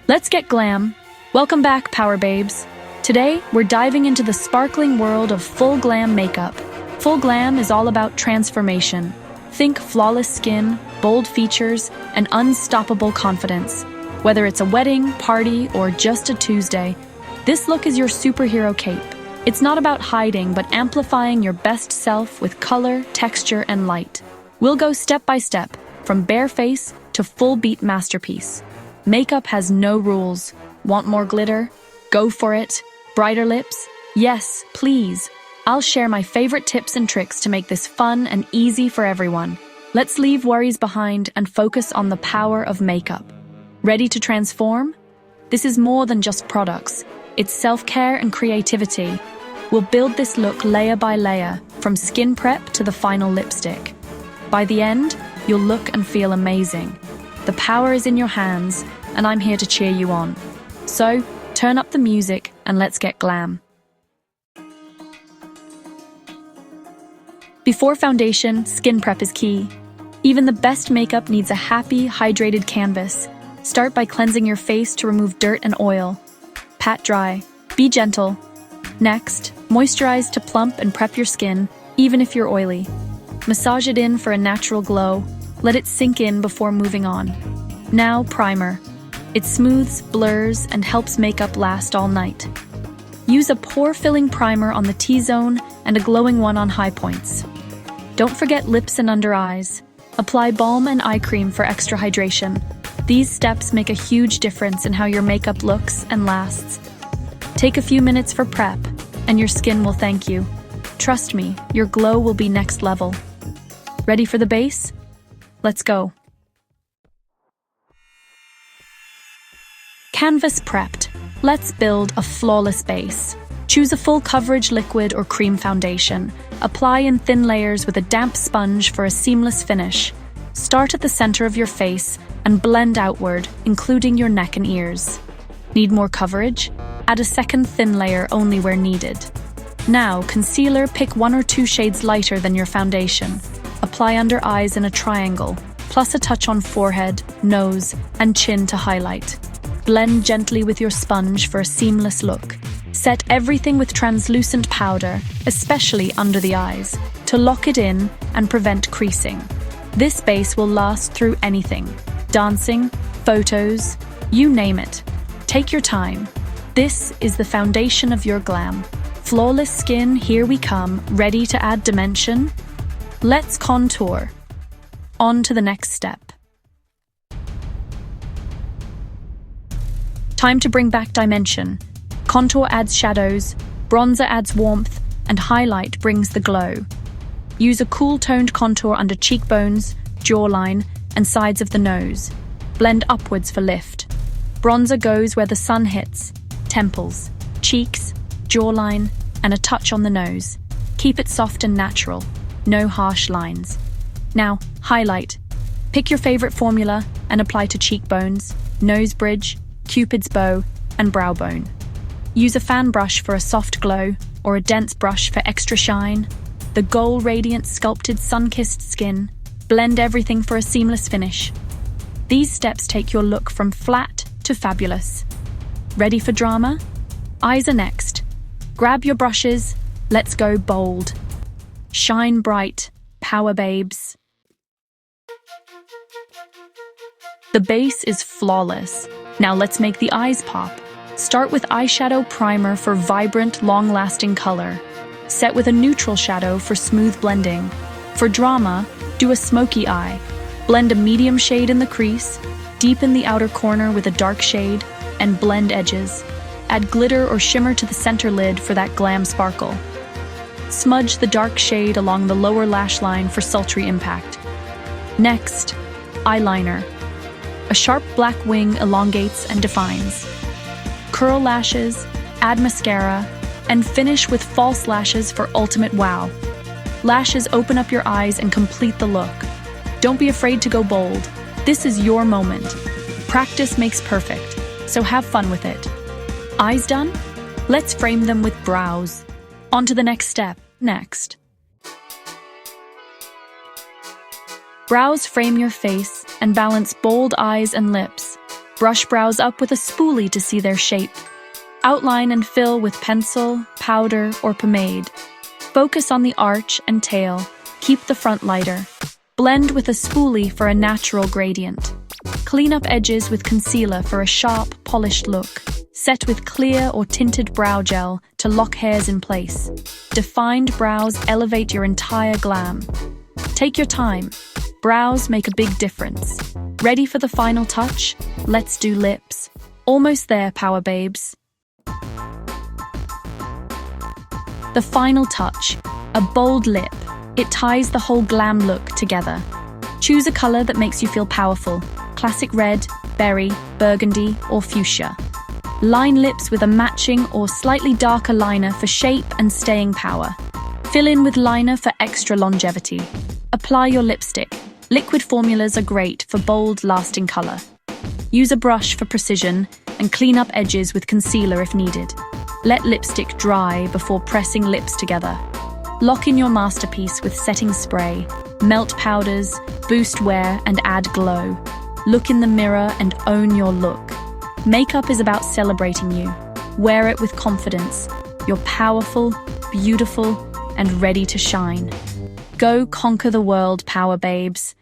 Let's get glam. Welcome back, Power Babes. Today, we're diving into the sparkling world of full glam makeup. Full glam is all about transformation. Think flawless skin, bold features, and unstoppable confidence. Whether it's a wedding, party, or just a Tuesday, this look is your superhero cape. It's not about hiding, but amplifying your best self with color, texture, and light. We'll go step by step, from bare face to full beat masterpiece. Makeup has no rules. Want more glitter? Go for it. Brighter lips? Yes, please. I'll share my favorite tips and tricks to make this fun and easy for everyone. Let's leave worries behind and focus on the power of makeup. Ready to transform? This is more than just products. It's self-care and creativity. We'll build this look layer by layer, from skin prep to the final lipstick. By the end, you'll look and feel amazing. The power is in your hands, and I'm here to cheer you on. So, turn up the music and let's get glam. Before foundation, skin prep is key. Even the best makeup needs a happy, hydrated canvas. Start by cleansing your face to remove dirt and oil. Pat dry. Be gentle. Next, moisturize to plump and prep your skin, even if you're oily. Massage it in for a natural glow. Let it sink in before moving on. Now, primer. It smooths, blurs, and helps makeup last all night. Use a pore-filling primer on the T-zone and a glowing one on high points. Don't forget lips and under eyes. Apply balm and eye cream for extra hydration. These steps make a huge difference in how your makeup looks and lasts. Take a few minutes for prep, and your skin will thank you. Trust me, your glow will be next level. Ready for the base? Let's go. Canvas prepped. Let's build a flawless base. Choose a full coverage liquid or cream foundation. Apply in thin layers with a damp sponge for a seamless finish. Start at the center of your face and blend outward, including your neck and ears. Need more coverage? Add a second thin layer only where needed. Now, concealer, pick 1 or 2 shades lighter than your foundation. Apply under eyes in a triangle, plus a touch on forehead, nose, and chin to highlight. Blend gently with your sponge for a seamless look. Set everything with translucent powder, especially under the eyes, to lock it in and prevent creasing. This base will last through anything. Dancing, photos, you name it. Take your time. This is the foundation of your glam. Flawless skin, here we come, ready to add dimension. Let's contour. On to the next step. Time to bring back dimension. Contour adds shadows, bronzer adds warmth, and highlight brings the glow. Use a cool-toned contour under cheekbones, jawline, and sides of the nose. Blend upwards for lift. Bronzer goes where the sun hits, temples, cheeks, jawline, and a touch on the nose. Keep it soft and natural, no harsh lines. Now, highlight. Pick your favorite formula and apply to cheekbones, nose bridge, Cupid's bow, and brow bone. Use a fan brush for a soft glow, or a dense brush for extra shine. The gold radiant sculpted sun-kissed skin. Blend everything for a seamless finish. These steps take your look from flat to fabulous. Ready for drama? Eyes are next. Grab your brushes. Let's go bold. Shine bright, Power Babes. The base is flawless. Now let's make the eyes pop. Start with eyeshadow primer for vibrant, long-lasting color. Set with a neutral shadow for smooth blending. For drama, do a smoky eye. Blend a medium shade in the crease, deepen the outer corner with a dark shade, and blend edges. Add glitter or shimmer to the center lid for that glam sparkle. Smudge the dark shade along the lower lash line for sultry impact. Next, eyeliner. A sharp black wing elongates and defines. Curl lashes, add mascara, and finish with false lashes for ultimate wow. Lashes open up your eyes and complete the look. Don't be afraid to go bold. This is your moment. Practice makes perfect, so have fun with it. Eyes done? Let's frame them with brows. On to the next step. Next. Brows frame your face and balance bold eyes and lips. Brush brows up with a spoolie to see their shape. Outline and fill with pencil, powder, or pomade. Focus on the arch and tail. Keep the front lighter. Blend with a spoolie for a natural gradient. Clean up edges with concealer for a sharp, polished look. Set with clear or tinted brow gel to lock hairs in place. Defined brows elevate your entire glam. Take your time. Brows make a big difference. Ready for the final touch? Let's do lips. Almost there, Power Babes. The final touch, a bold lip. It ties the whole glam look together. Choose a color that makes you feel powerful. Classic red, berry, burgundy, or fuchsia. Line lips with a matching or slightly darker liner for shape and staying power. Fill in with liner for extra longevity. Apply your lipstick. Liquid formulas are great for bold, lasting color. Use a brush for precision and clean up edges with concealer if needed. Let lipstick dry before pressing lips together. Lock in your masterpiece with setting spray. Melt powders, boost wear, and add glow. Look in the mirror and own your look. Makeup is about celebrating you. Wear it with confidence. You're powerful, beautiful, and ready to shine. Go conquer the world, Power Babes.